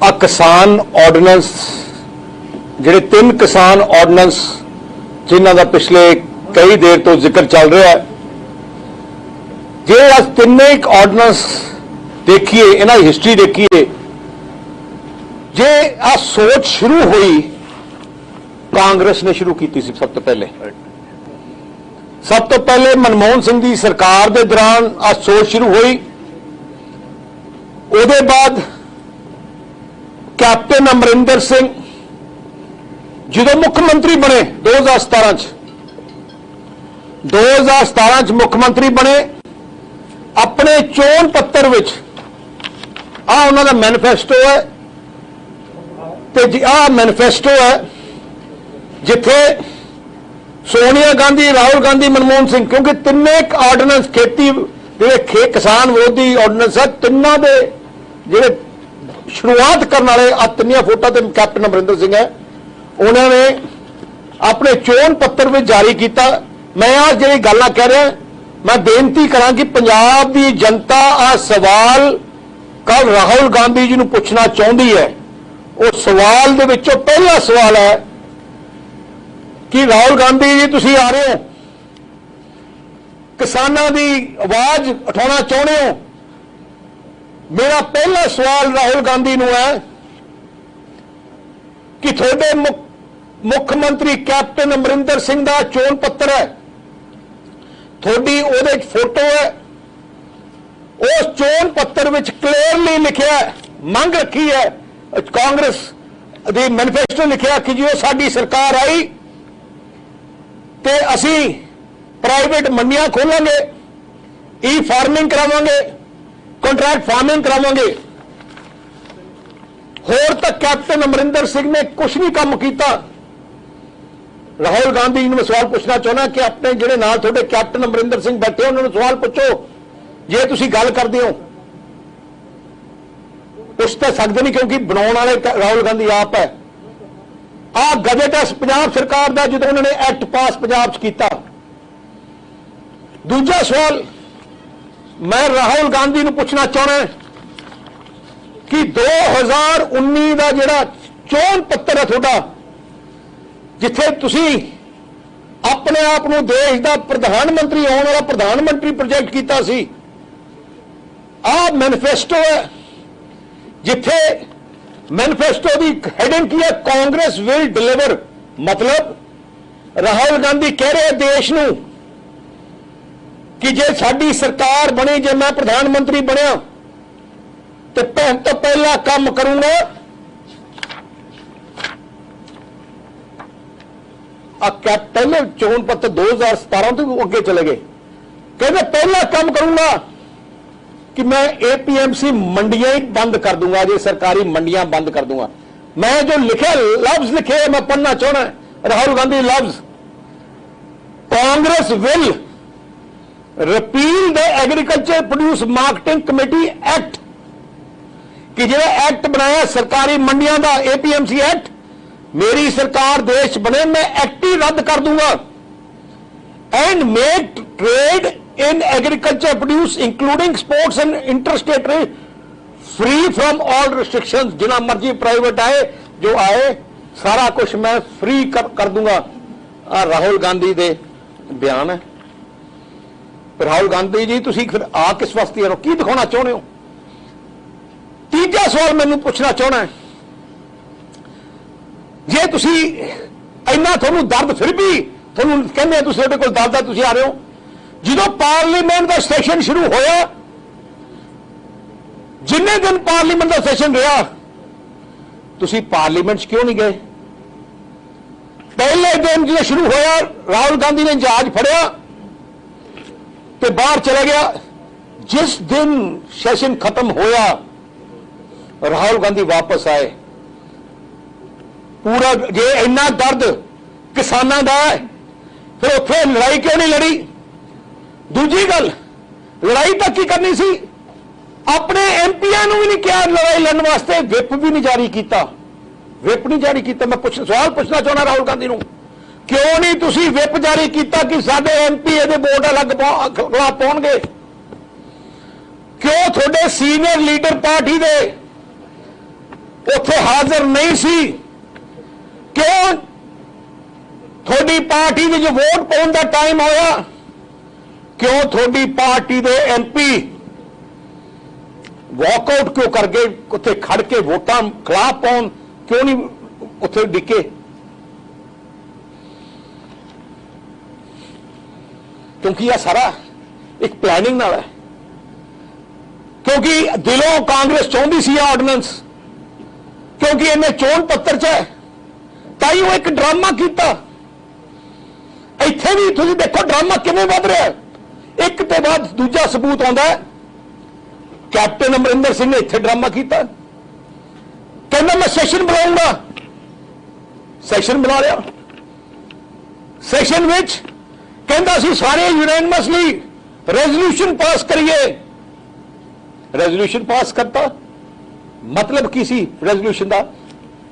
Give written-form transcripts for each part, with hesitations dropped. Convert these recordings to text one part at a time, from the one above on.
आ किसान ऑर्डीनेंस जिहड़े 3 किसान ऑर्डीनेंस जिन्हां दा पिछले कई देर तो जिक्र चल रहा है, जे अस तिन्ने ऑर्डीनेंस देखिए, इन्हां दी हिस्टरी देखिए, जे आ सोच शुरू हुई कांग्रेस ने शुरू की सी। सब तो पहले मनमोहन सिंह की सरकार के दौरान आ सोच शुरू हुई। उहदे बाद कैप्टन अमरिंदर सिंह जो मुख्यमंत्री बने 2017 मुख्यमंत्री बने, अपने चोण पत्र विच आ उन्हां दा मैनीफेस्टो है, ते आ मैनीफेस्टो है जिथे सोनिया गांधी, राहुल गांधी, मनमोहन सिंह, क्योंकि तिन्ने ऑर्डीनेंस खेती जिहड़े किसान विरोधी ऑर्डीनेंस है, तिन्नां दे जिहड़े शुरुआत करने वाले आ तिन्नियां फोटो ते कैप्टन अमरिंदर सिंह है, उन्होंने अपने चोण पत्र में जारी किया। मैं आज जी गल्लां कह रहा, मैं बेनती करा कि पंजाब की जनता आ सवाल कल राहुल गांधी जी को पूछना चाहती है। उस सवाल दे विचों पहला सवाल है कि राहुल गांधी जी तुसीं आ रहे हो, किसानों की आवाज उठाना चाहते हो। मेरा पहला सवाल राहुल गांधी नूं है कि थोड़े मुख्यमंत्री कैप्टन अमरिंदर सिंह का चोण पत्र है, थोड़ी उहदे फोटो है, उस चोण पत्र में क्लीयरली लिखा है, मंग रखी है कांग्रेस दी मैनीफेस्टो लिखा कि जो साडी सरकार आई ते असी प्राइवेट मंडियां खोलांगे, ई फार्मिंग करावांगे, कॉन्ट्रैक्ट फार्मिंग करावांगे। होर तक कैप्टन अमरिंदर सिंह ने कुछ नहीं काम किया। राहुल गांधी जी मैं सवाल पूछना चाहना कि अपने जिहड़े नाल थोड़े कैप्टन अमरिंदर सिंह बैठे उन्होंने सवाल पूछो, जे तुसीं गल करदे हो पुछ तो सकते नहीं, क्योंकि बनाने वाले राहुल गांधी आप है। आ गजट है पंजाब सरकार का जो उन्होंने एक्ट पास पंजाब च किया। दूजा सवाल मैं राहुल गांधी को पूछना चाहना कि 2019 का जिहड़ा चोण पत्र है थोड़ा, जिथे तुसी अपने आप को देश का प्रधानमंत्री होने वाला प्रधानमंत्री प्रोजेक्ट किया सी, आ मैनीफेस्टो है जिथे मैनीफेस्टो की हेडिंग की है कांग्रेस विल डिलीवर। मतलब राहुल गांधी कह रहे देश नूं कि जे साडी सरकार बनी, जे मैं प्रधानमंत्री बनया तो पहला काम करूंगा पहले चोण पत्र 2017 तो अगे चले गए, कहते पहला काम करूंगा कि मैं एपीएमसी मंडियां ही बंद कर दूंगा, ये सरकारी मंडियां बंद कर दूंगा। मैं जो लिखे लफ्ज लिखे मैं पढ़ना चाहना, राहुल गांधी लफ्ज, Congress will repeal the agriculture produce marketing committee act, कि जो एक्ट बनाया सरकारी मंडियां का एपीएमसी एक्ट, मेरी सरकार देश बने मैं एक्ट ही रद्द कर दूंगा। And make trade in agriculture produce including sports and interstate free from all restrictions, जिना मर्जी प्राइवेट आए जो आए सारा कुछ मैं फ्री कर दूंगा। राहुल गांधी दे बयान है। राहुल गांधी जी तुसी फिर आ किस वास्ते हो, की दिखाना चाहते हो? तीजा सवाल मैनू पूछना चाहना है, जे तुसी इन्ना थानू दर्द फिर भी थानू कहने तुहाडे कोल दर्द है, तुसी आ रहे हो, जो पार्लीमेंट का सैशन शुरू होया, जिन्ने दिन पार्लीमेंट का सैशन रहा, तुसी पार्लीमेंट क्यों नहीं गए? पहले दिन जो शुरू होया राहुल गांधी ने जहाज फड़िया तो बाहर चला गया। जिस दिन सैशन खत्म होया राहुल गांधी वापस आए। पूरा जे इन्ना दर्द किसानों का है फिर उत्थे लड़ाई क्यों नहीं लड़ी? दूजी गल, लड़ाई तक ही करनी सी, अपने एमपीआं भी नहीं किया लड़ाई लड़ने वास्ते, विप भी नहीं जारी किया, विप नहीं जारी किया। मैं सवाल पूछना चाहना राहुल गांधी को, क्यों नहीं तुसी विप जारी किया कि साडे एमपी ये बोर्ड अलग खिलाफ पाउणगे? क्यों थोड़े सीनियर लीडर पार्टी दे ਉੱਥੇ ਹਾਜ਼ਰ ਨਹੀਂ ਸੀ। ਕਿਉਂ? ਤੁਹਾਡੀ ਪਾਰਟੀ ਵਿੱਚ ਵੋਟ ਪਾਉਣ ਦਾ ਟਾਈਮ ਹੋਇਆ, ਕਿਉਂ ਤੁਹਾਡੀ ਪਾਰਟੀ ਦੇ ਐਮਪੀ ਵਾਕਆਊਟ ਕਿਉਂ ਕਰ ਗਏ? ਉੱਥੇ ਖੜ ਕੇ ਵੋਟਾਂ ਖਿਲਾਫ ਪਾਉਣ ਕਿਉਂ ਨਹੀਂ ਉੱਥੇ ਡਿੱਕੇ? ਕਿਉਂਕਿ ਇਹ ਸਾਰਾ ਇੱਕ ਪਲੈਨਿੰਗ ਨਾਲ ਹੈ। ਕਿਉਂਕਿ ਦਿਲੋਂ ਕਾਂਗਰਸ ਚਾਹੁੰਦੀ ਸੀ ਇਹ ਆਰਡੀਨੈਂਸ, ਕਿਉਂਕਿ ਇਹਨੇ ਚੋਣ ਪੱਤਰ 'ਚ ਹੈ, ਤਾਂ ਹੀ ਉਹ ਇੱਕ ਡਰਾਮਾ ਕੀਤਾ। ਇੱਥੇ ਵੀ ਤੁਸੀਂ ਦੇਖੋ ਡਰਾਮਾ ਕਿਵੇਂ ਵੱਧ ਰਿਹਾ, ਇੱਕ ਤੇ ਬਾਅਦ ਦੂਜਾ ਸਬੂਤ ਆਉਂਦਾ ਹੈ। ਕੈਪਟਨ ਅਮਰਿੰਦਰ ਸਿੰਘ ਨੇ ਇੱਥੇ ਡਰਾਮਾ ਕੀਤਾ, ਕਹਿੰਦਾ ਮੈਂ ਸੈਸ਼ਨ ਬੁਲਾਉਂਗਾ, ਸੈਸ਼ਨ ਬੁਲਾ ਲਿਆ। ਸੈਸ਼ਨ ਵਿੱਚ ਕਹਿੰਦਾ ਅਸੀਂ ਸਾਰੇ ਯੂਨੈਨਿਮਸਲੀ ਰੈਜ਼ੋਲੂਸ਼ਨ ਪਾਸ ਕਰੀਏ, ਰੈਜ਼ੋਲੂਸ਼ਨ ਪਾਸ ਕਰਤਾ। ਮਤਲਬ ਕੀ ਸੀ ਰੈਜ਼ੋਲੂਸ਼ਨ ਦਾ?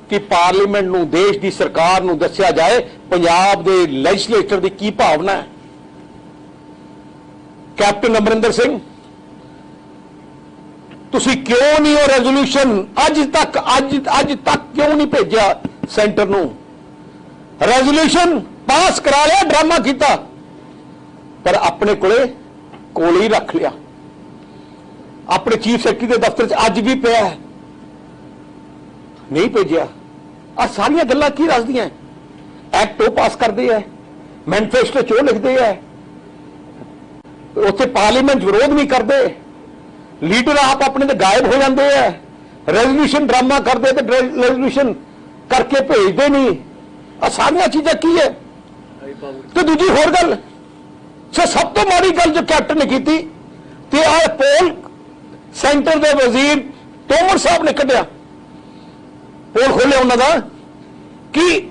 ਕਿ ਪਾਰਲੀਮੈਂਟ ਨੂੰ, ਦੇਸ਼ ਦੀ ਸਰਕਾਰ ਨੂੰ ਦੱਸਿਆ ਜਾਏ ਪੰਜਾਬ ਦੇ ਲੈਜਿਸਲੇਟਰ ਦੀ ਕੀ ਭਾਵਨਾ ਹੈ। ਕੈਪਟਨ ਅਮਰਿੰਦਰ ਸਿੰਘ, ਤੁਸੀਂ ਕਿਉਂ ਨਹੀਂ ਉਹ ਰੈਜ਼ੋਲੂਸ਼ਨ ਅੱਜ ਤੱਕ ਕਿਉਂ ਨਹੀਂ ਭੇਜਿਆ ਸੈਂਟਰ ਨੂੰ? ਰੈਜ਼ੋਲੂਸ਼ਨ ਪਾਸ ਕਰਾ ਲਿਆ, ਡਰਾਮਾ ਕੀਤਾ, ਪਰ ਆਪਣੇ ਕੋਲ ਹੀ ਰੱਖ ਲਿਆ। ਆਪਣੇ ਚੀਫ ਸੈਕਟਰੀ ਦੇ ਦਫ਼ਤਰ 'ਚ ਅੱਜ ਵੀ ਪਿਆ ਹੈ, ਨਹੀਂ ਭੇਜਿਆ। ਆ ਸਾਰੀਆਂ ਗੱਲਾਂ ਕੀ ਦੱਸਦੀਆਂ? ਐਕਟ ਉਹ ਪਾਸ ਕਰਦੇ ਹੈ, ਮੈਨੀਫੈਸਟੋ 'ਚ ਉਹ ਲਿਖਦੇ ਹੈ, ਉੱਥੇ ਪਾਰਲੀਮੈਂਟ 'ਚ ਵਿਰੋਧ ਨਹੀਂ ਕਰਦੇ, ਲੀਡਰ ਆਪ ਆਪਣੇ ਤੇ ਗਾਇਬ ਹੋ ਜਾਂਦੇ ਹੈ, ਰੈਜ਼ੋਲੂਸ਼ਨ ਡਰਾਮਾ ਕਰਦੇ ਤੇ ਰੈਜ਼ੋਲੂਸ਼ਨ ਕਰਕੇ ਭੇਜਦੇ ਨਹੀਂ। ਆ ਸਾਰੀਆਂ ਚੀਜ਼ਾਂ ਕੀ ਹੈ? ਤੇ ਦੂਜੀ ਹੋਰ ਗੱਲ, ਸਭ ਤੋਂ ਮਾੜੀ ਗੱਲ ਜੋ ਕੈਪਟਨ ਨੇ ਕੀਤੀ, ਤੇ ਆ ਪੋਲ ਸੈਂਟਰ ਦੇ ਵਜ਼ੀਰ ਤੋਮਰ ਸਾਹਿਬ ਨੇ ਕੱਢਿਆ, ਪੋਲ ਖੋਲਿਆ ਉਹਨਾਂ ਦਾ, ਕਿ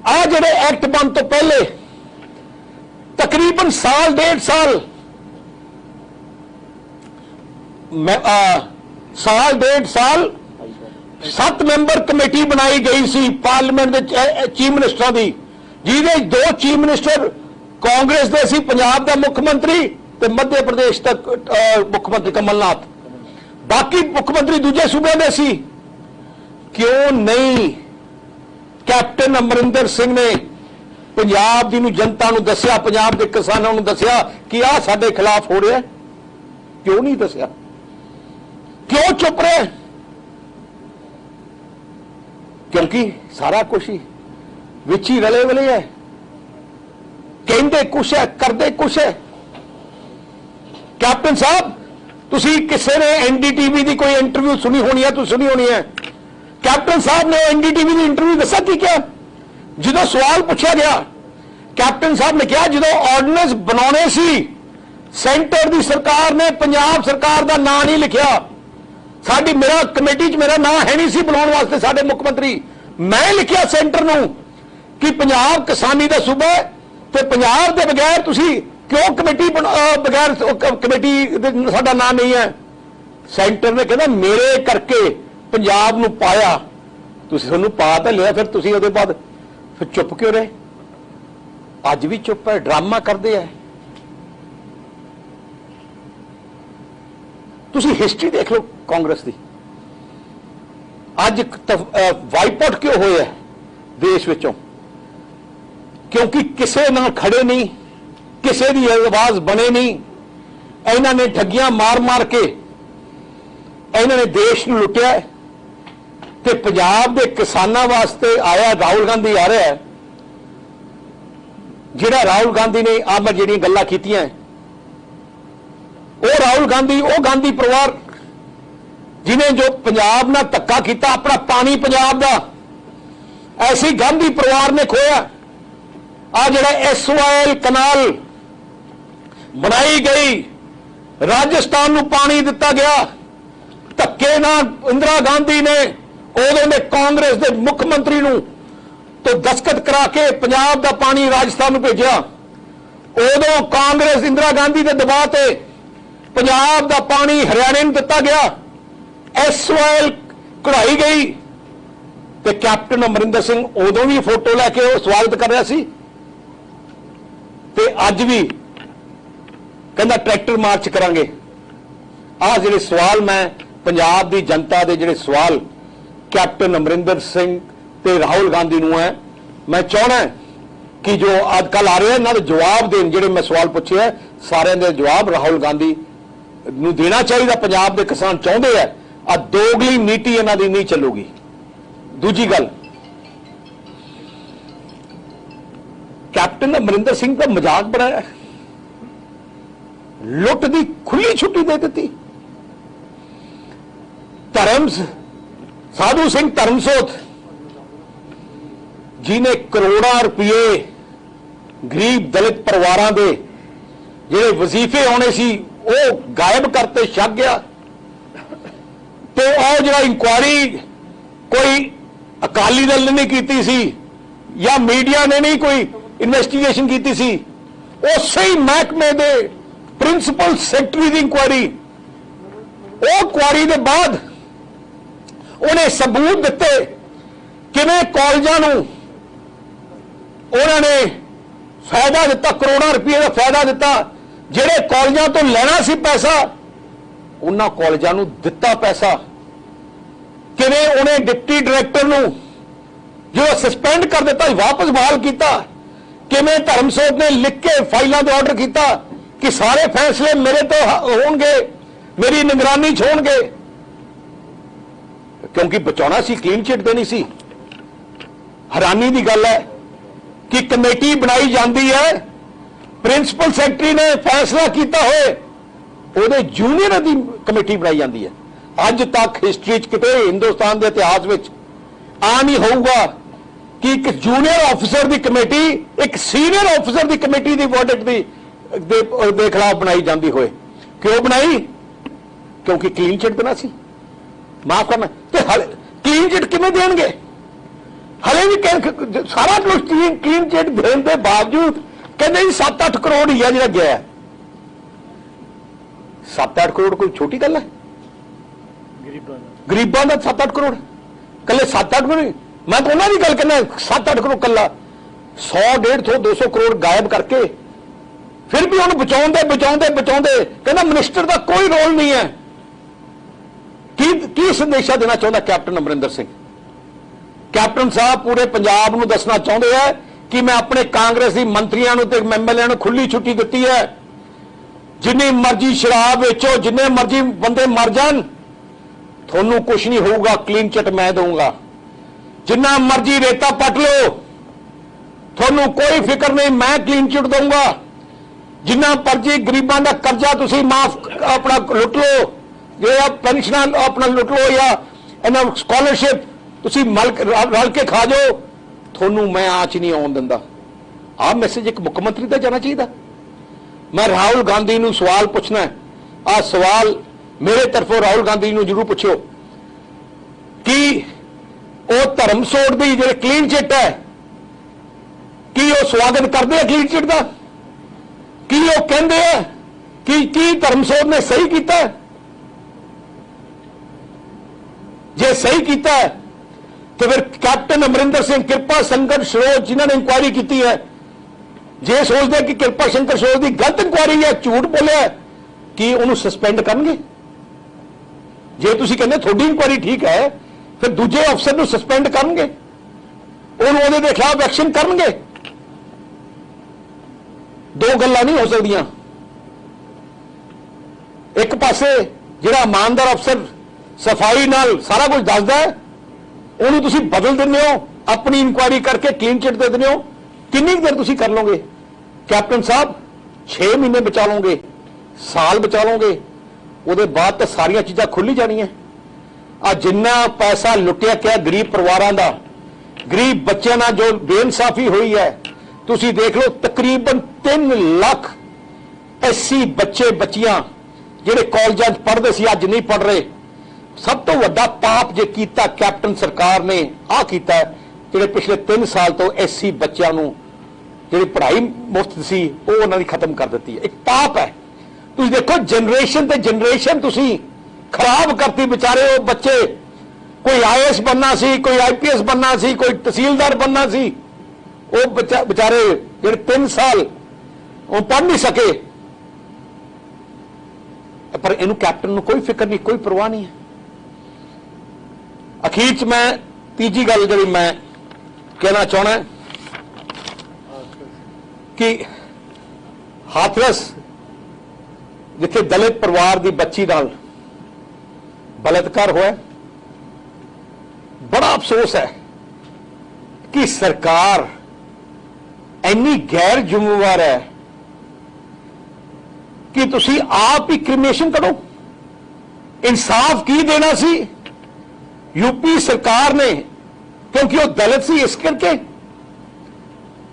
ਆ ਜਿਹੜੇ ਐਕਟ ਬਣ ਤੋਂ ਪਹਿਲੇ ਤਕਰੀਬਨ ਸਾਲ 1.5 ਸਾਲ 7 ਮੈਂਬਰ ਕਮੇਟੀ ਬਣਾਈ ਗਈ ਸੀ ਪਾਰਲੀਮੈਂਟ ਦੇ ਚੀਫ ਮਿਨਿਸਟਰਾਂ ਦੀ, ਜਿਹਦੇ 2 ਚੀਫ ਮਿਨਿਸਟਰ ਕਾਂਗਰਸ ਦੇ ਸੀ, ਪੰਜਾਬ ਦਾ ਮੁੱਖ ਮੰਤਰੀ ਤੇ ਮੱਧ ਪ੍ਰਦੇਸ਼ ਦਾ ਮੁੱਖ ਮੰਤਰੀ ਕਮਲਨਾਥ, ਬਾਕੀ ਮੁੱਖ ਮੰਤਰੀ ਦੂਜੇ ਸੂਬਿਆਂ ਦੇ ਸੀ। ਕਿਉਂ ਨਹੀਂ ਕੈਪਟਨ ਅਮਰਿੰਦਰ ਸਿੰਘ ਨੇ ਪੰਜਾਬ ਦੀ ਜਨਤਾ ਨੂੰ ਦੱਸਿਆ, ਪੰਜਾਬ ਦੇ ਕਿਸਾਨਾਂ ਨੂੰ ਦੱਸਿਆ ਕਿ ਆਹ ਸਾਡੇ ਖਿਲਾਫ ਹੋ ਰਿਹਾ? ਕਿਉਂ ਨਹੀਂ ਦੱਸਿਆ? ਕਿਉਂ ਚੁੱਪ ਰਿਹਾ? ਕਿਉਂਕਿ ਸਾਰਾ ਕੁਝ ਹੀ ਵਿੱਚ ਹੀ ਰਲੇ ਵਲੇ ਹੈ, ਕਹਿੰਦੇ ਕੁਛ ਹੈ, ਕਰਦੇ ਕੁਛ ਹੈ। ਕੈਪਟਨ ਸਾਹਿਬ, ਤੁਸੀਂ ਕਿਸੇ ਨੇ ਐਨਡੀਟੀਵੀ ਦੀ ਕੋਈ ਇੰਟਰਵਿਊ ਸੁਣੀ ਹੋਣੀ ਹੈ, ਤੁਸੀਂ ਸੁਣੀ ਹੋਣੀ ਹੈ। ਕੈਪਟਨ ਸਾਹਿਬ ਨੇ ਐਨਡੀਟੀਵੀ ਦੀ ਇੰਟਰਵਿਊ ਦੱਸਿਆ ਕੀ ਕਿਹਾ? ਜਦੋਂ ਸਵਾਲ ਪੁੱਛਿਆ ਗਿਆ, ਕੈਪਟਨ ਸਾਹਿਬ ਨੇ ਕਿਹਾ ਜਦੋਂ ਆਰਡੀਨੈਂਸ ਬਣਾਉਣੇ ਸੀ, ਸੈਂਟਰ ਦੀ ਸਰਕਾਰ ਨੇ ਪੰਜਾਬ ਸਰਕਾਰ ਦਾ ਨਾਂ ਨਹੀਂ ਲਿਖਿਆ, ਮੇਰਾ ਕਮੇਟੀ 'ਚ ਮੇਰਾ ਨਾਂ ਹੈ ਨਹੀਂ ਸੀ ਬਣਾਉਣ ਵਾਸਤੇ, ਸਾਡੇ ਮੁੱਖ ਮੰਤਰੀ, ਮੈਂ ਲਿਖਿਆ ਸੈਂਟਰ ਨੂੰ ਕਿ ਪੰਜਾਬ ਕਿਸਾਨੀ ਦਾ ਸੂਬਾ ਹੈ, ਤੇ ਪੰਜਾਬ ਦੇ ਬਗੈਰ ਤੁਸੀਂ ਕਿਉਂ ਕਮੇਟੀ ਬਗੈਰ ਕਮੇਟੀ ਸਾਡਾ ਨਾਂ ਨਹੀਂ ਹੈ। ਸੈਂਟਰ ਨੇ ਕਹਿੰਦਾ ਮੇਰੇ ਕਰਕੇ ਪੰਜਾਬ ਨੂੰ ਪਾਇਆ, ਤੁਸੀਂ ਤੁਹਾਨੂੰ ਪਾ ਤਾਂ ਲਿਆ, ਫਿਰ ਤੁਸੀਂ ਉਹਦੇ ਬਾਅਦ ਫਿਰ ਚੁੱਪ ਕਿਉਂ ਰਹੇ? ਅੱਜ ਵੀ ਚੁੱਪ ਹੈ, ਡਰਾਮਾ ਕਰਦੇ ਹੈ। ਤੁਸੀਂ ਹਿਸਟਰੀ ਦੇਖ ਲਓ ਕਾਂਗਰਸ ਦੀ, ਅੱਜ ਵਾਈਪ ਆਊਟ ਕਿਉਂ ਹੋਇਆ ਦੇਸ਼ ਵਿੱਚੋਂ? ਕਿਉਂਕਿ ਕਿਸੇ ਨਾਲ ਖੜੇ ਨਹੀਂ, ਕਿਸੇ ਦੀ ਆਵਾਜ਼ ਬਣੇ ਨਹੀਂ। ਇਹਨਾਂ ਨੇ ਠੱਗੀਆਂ ਮਾਰ ਕੇ ਇਹਨਾਂ ਨੇ ਦੇਸ਼ ਨੂੰ ਲੁੱਟਿਆ, ਤੇ ਪੰਜਾਬ ਦੇ ਕਿਸਾਨਾਂ ਵਾਸਤੇ ਆਇਆ ਰਾਹੁਲ ਗਾਂਧੀ ਆ ਰਿਹਾ ਹੈ। ਜਿਹੜਾ ਰਾਹੁਲ ਗਾਂਧੀ ਨੇ ਮੈਂ ਜਿਹੜੀਆਂ ਗੱਲਾਂ ਕੀਤੀਆਂ, ਉਹ ਰਾਹੁਲ ਗਾਂਧੀ, ਉਹ ਗਾਂਧੀ ਪਰਿਵਾਰ ਜਿਨੇ ਜੋ ਪੰਜਾਬ ਨਾਲ ਧੱਕਾ ਕੀਤਾ, ਆਪਣਾ ਪਾਣੀ ਪੰਜਾਬ ਦਾ, ਐਸੀ ਗਾਂਧੀ ਪਰਿਵਾਰ ਨੇ ਖੋਇਆ। ਆ ਜਿਹੜਾ SYL ਕਨਾਲ ਬਣਾਈ ਗਈ, ਰਾਜਸਥਾਨ ਨੂੰ ਪਾਣੀ ਦਿੱਤਾ ਗਿਆ ਧੱਕੇ ਨਾਲ, ਇੰਦਰਾ ਗਾਂਧੀ ਨੇ ਉਦੋਂ ਦੇ ਕਾਂਗਰਸ ਦੇ ਮੁੱਖ ਮੰਤਰੀ ਨੂੰ ਤੋਂ ਦਸਤਖਤ ਕਰਾ ਕੇ ਪੰਜਾਬ ਦਾ ਪਾਣੀ ਰਾਜਸਥਾਨ ਨੂੰ ਭੇਜਿਆ। ਉਦੋਂ ਕਾਂਗਰਸ ਇੰਦਰਾ ਗਾਂਧੀ ਦੇ ਦਬਾਅ ਤੇ ਪੰਜਾਬ ਦਾ ਪਾਣੀ ਹਰਿਆਣੇ ਨੂੰ ਦਿੱਤਾ ਗਿਆ, SYL ਕਢਾਈ ਗਈ, ਤੇ ਕੈਪਟਨ ਅਮਰਿੰਦਰ ਸਿੰਘ ਉਦੋਂ ਵੀ ਫੋਟੋ ਲੈ ਕੇ ਉਹ ਸਵਾਗਤ ਕਰ ਰਿਹਾ ਸੀ, ਤੇ ਅੱਜ ਵੀ ਕਹਿੰਦਾ ਟਰੈਕਟਰ ਮਾਰਚ ਕਰਾਂਗੇ। ਆਹ ਜਿਹੜੇ ਸਵਾਲ ਮੈਂ ਪੰਜਾਬ ਦੀ ਜਨਤਾ ਦੇ ਜਿਹੜੇ ਸਵਾਲ कैप्टन अमरिंदर सिंह ते राहुल गांधी नूं है। मैं चाहना कि जो अजकल आ रहे हैं इन्हां दे जवाब देण, जिहड़े मैं सवाल पूछे है सारिਆਂ ਦੇ जवाब राहुल गांधी नूं देना चाहिए। पंजाब के किसान चाहते हैं आ दोगली नीति इन्हां दी नहीं चलूगी। दूजी गल, कैप्टन अमरिंदर सिंह का मजाक बनाया, लुट की खुली छुट्टी दे दी। साधु सिंह धर्मसोत जिन्हें करोड़ों रुपये गरीब दलित परिवारों के जिहड़े वजीफे आने सी वो गायब करते छक गया। तो और जो इंक्वायरी कोई अकाली दल ने नहीं की सी या मीडिया ने नहीं कोई इन्वेस्टिगेशन की सी, उस ही महकमे के प्रिंसिपल सैकटरी की इंक्वायरी, वो इंक्वायरी के बाद उन्हें सबूत दिते किवें कॉलेजां नूं उन्होंने फायदा दिता, करोड़ों रुपये का फायदा दिता। जिहड़े कॉलेजां तो लेना सी पैसा उन्हां कॉलेजां नूं दिता पैसा। किवें उन्हें डिप्टी डायरैक्टर नूं जो सस्पेंड कर दिता वापस बहाल किया। किवें धर्मसोत ने लिख के फाइलों से ऑर्डर किया कि सारे फैसले मेरे तो होंगे, मेरी निगरानी च होणगे, क्योंकि बचाना सी, क्लीन चिट देनी सी। हैरानी की गल है कि कमेटी बनाई जाती है, प्रिंसिपल सैकटरी ने फैसला किया होए ਉਹਦੇ जूनियर की कमेटी बनाई जाती है। अज तक हिस्टरी किते हिंदुस्तान के इतिहास में आ नहीं होगा कि एक जूनियर ऑफिसर की कमेटी एक सीनियर ऑफिसर की कमेटी की वर्डिक्ट के खिलाफ बनाई जाती होए। क्यों बनाई? क्योंकि क्लीन चिट देना सी, माफ करना। तो क्लीन चिट किवें देणगे? हले भी सारा कुछ क्लीन चिट देने के बावजूद कहते जी 7-8 करोड़ ही है जो गया है। 7-8 करोड़ कोई छोटी गल है? गरीबों का 7-8 करोड़ कल 7-8 करोड़, मैं तो उन्होंने गल करना 7-8 करोड़ कला 100, 150, 200 करोड़ गायब करके फिर भी उन्होंने बचाते कहना मिनिस्टर का कोई रोल नहीं है। की संदेशा देना चाहता कैप्टन अमरिंदर सिंह? कैप्टन साहब पूरे पंजाब नूं दसना चाहते हैं कि मैं अपने कांग्रेसी मंत्रियों ते एमएलए खुली छुट्टी दी है। जिन्नी मर्जी शराब बेचो, जिन्ने मर्जी बंदे मर जान, थोनू कुछ नहीं होगा, क्लीन चिट मैं दूंगा। जिन्ना मर्जी रेता पट लो, थोनू कोई फिक्र नहीं, मैं क्लीन चिट दूंगा। जिन्ना मर्जी गरीबों का कर्जा तुसी माफ अपना लुट लो, जो पेंशन अपना लुट लो या स्कॉलरशिप तुसी रल के खा जाओ, थोनू मैं आँच नहीं आउण दिंदा। आ मैसेज एक मुख्यमंत्री का जाना चाहिए। मैं राहुल गांधी नूं सवाल पूछना है, आ सवाल मेरे तरफों राहुल गांधी नूं जरूर पूछो कि वो धर्मसोट की जो क्लीन चिट है कि वो स्वागत करते हैं क्लीन चिट का? कि वो कहते हैं कि धर्मसोट ने सही किया? जे सही किया है तो फिर कैप्टन अमरिंदर सिंह कृपा शंकर सरोज जिन्होंने इंक्वायरी की है, जे सोचते कि कृपा शंकर सरोज की गलत इंक्वायरी है, झूठ बोलिया, कि उन्होंने सस्पेंड करेंगे? जे तुम कहते थोड़ी इंक्वायरी ठीक है, फिर दूजे अफसर को सस्पेंड करेंगे, उन्होंने खिलाफ एक्शन करेंगे? दो गल्लां नहीं हो सकदियां। एक पासे जिहड़ा ईमानदार अफसर सफाई नाल सारा कुछ दसदा है, उन्होंने तुसी बदल देंगे हो, अपनी इंक्वायरी करके क्लीन चिट दे देंगे हो। कितनी देर तुसी कर लोगे? कैप्टन साहब 6 महीने बचा लोगे, साल बचा लोगे, उसके बाद तो सारिया चीज़ां खुल ही जानियां। आ जिन्ना पैसा लुटिया गया गरीब परिवारों का, गरीब बच्चों ना जो बेइंसाफी हुई है, तुसी देख लो तकरीबन 3 लाख 80 बच्चे बच्चियां जिहड़े कॉलेजां पढ़ते सी अज नहीं पढ़ रहे। सब तो वड्डा पाप जे कीता कैप्टन सरकार ने आ कीता है, जिहड़े पिछले 3 साल तो 80 बच्चों नूं जिहड़ी पढ़ाई मुफ्त सी वो उन्होंने खत्म कर दी है। एक पाप है। तुसीं देखो जनरेशन ते जनरेशन तुसीं खराब करती। बेचारे वो बच्चे, कोई IAS बनना सी, कोई IPS बनना सी, कोई तहसीलदार बनना सी, वो बेचारे जिहड़े 3 साल वो पढ़ नहीं सके। पर इनू कैप्टन नूं कोई फिक्र नहीं, कोई परवाह नहीं है। ਅਖੀਰ 'ਚ ਮੈਂ ਤੀਜੀ ਗੱਲ ਜਿਹੜੀ ਮੈਂ ਕਹਿਣਾ ਚਾਹੁੰਦਾ ਕਿ ਹਾਥਰਸ ਜਿੱਥੇ ਦਲਿਤ ਪਰਿਵਾਰ ਦੀ ਬੱਚੀ ਨਾਲ ਬਲਾਤਕਾਰ ਹੋਇਆ, ਬੜਾ ਅਫਸੋਸ ਹੈ ਕਿ ਸਰਕਾਰ ਇੰਨੀ ਗੈਰ ਜ਼ਿੰਮੇਵਾਰ ਹੈ ਕਿ ਤੁਸੀਂ ਆਪ ਹੀ ਕ੍ਰਿਮੀਨੇਸ਼ਨ ਕਰੋ। ਇਨਸਾਫ ਕੀ ਦੇਣਾ ਸੀ यूपी सरकार ने, क्योंकि वो दलित सी इस करके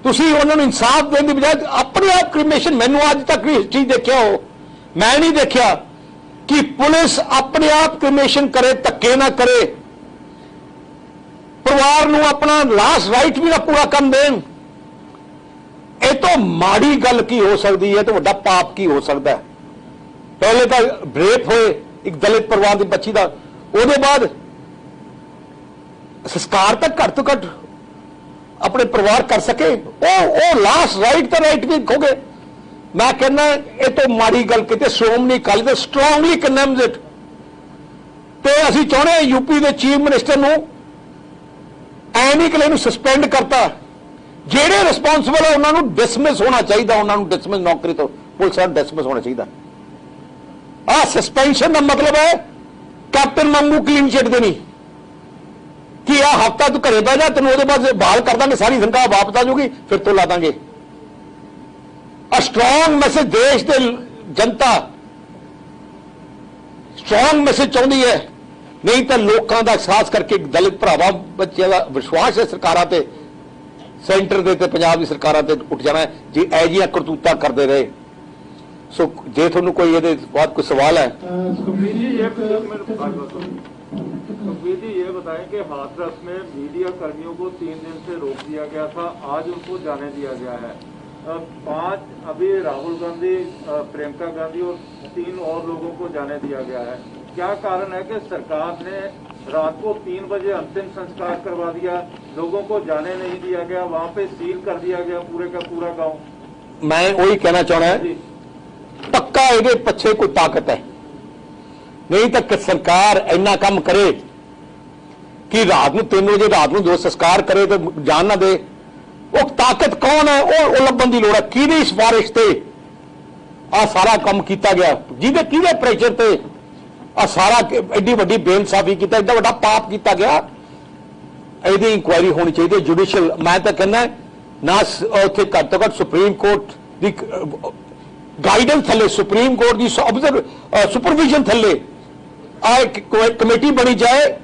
तुसी उन्होंने इंसाफ देने की बजाय अपने आप क्रिमिनेशन, मैनू अज तक भी हिस्ट्री देखा हो, मैं नहीं देखा कि पुलिस अपने आप क्रिमिनेशन करे, धक्के ना करे, परिवार नू अपना लास्ट राइट भी ना पूरा कर देन। ये तो माड़ी गल की हो सकती है, तो वड्डा पाप की हो सकता है। पहले तो रेप होए एक दलित परिवार की बच्ची का, उसके बाद संस्कार तक घट तो घट अपने परिवार कर सके, वो लास्ट राइट तो राइट भी खो गए। मैं कहना ये तो माड़ी गल की, श्रोमणी Akali Dal strongly condemns it. तो असीं चाहुंदे हां यूपी के चीफ मिनिस्टर नूं ऐ नहीं कि सस्पेंड करता, ਜਿਹੜੇ रिस्पोंसिबल है उन्होंने डिसमिस होना चाहिए, उन्होंने डिसमिस नौकरी तो पुलिस वाला डिसमिस होना चाहिए। आ सस्पेंशन का मतलब है कैप्टन वांगू क्लीन चिट देनी कि आ हफ्ता तू घरे बह जा, तेन वो बाद बहाल कर देंगे, सारी तनख्वाह वापस आ जाऊगी, फिर तो ला देंगे। आ स्ट्रोंग मैसेज देश के जनता स्ट्रोंग मैसेज चाहती है, नहीं तो लोगों का एहसास करके दलित भरावां बच्चे का विश्वास है सरकारां ते, सेंटर दे ते पंजाब की सरकारां ते उठ जाना है जी ऐ जिहियां करतूतां करते रहे। सो जे तुहानूं कोई इहदे बाद कोई सवाल है। सुखबीर जी ये बताएं कि हाथरस में मीडिया कर्मियों को 3 दिन से रोक दिया गया था, आज उनको जाने दिया गया है। 5 अभी राहुल गांधी, प्रियंका गांधी और 3 और लोगों को जाने दिया गया है। क्या कारण है कि सरकार ने रात को 3 बजे अंतिम संस्कार करवा दिया, लोगों को जाने नहीं दिया गया, वहां पे सील कर दिया गया पूरे का पूरा गांव? मैं वही कहना चाहना है, पक्का ये पीछे कोई ताकत है, नहीं तो सरकार इन्ना काम करे कि रात में 3 बजे रात में जो संस्कार करे तो जान ना दे। वो ताकत कौन है, वो लभन की लोड़ है, किहदी सिफारिश से आ सारा काम किया गया, किहदे प्रेशर से आ सारा एडी वड्डी बेइंसाफी की, एडा वड्डा पाप किया गया। ਇਹਦੀ इंक्वायरी होनी चाहिए जुडिशियल। मैं तो कहना ना उत्थे घट तो घट सुप्रीम कोर्ट की गाइडेंस थले, सुप्रीम कोर्ट की सुपरविजन थले कमेटी बनी जाए,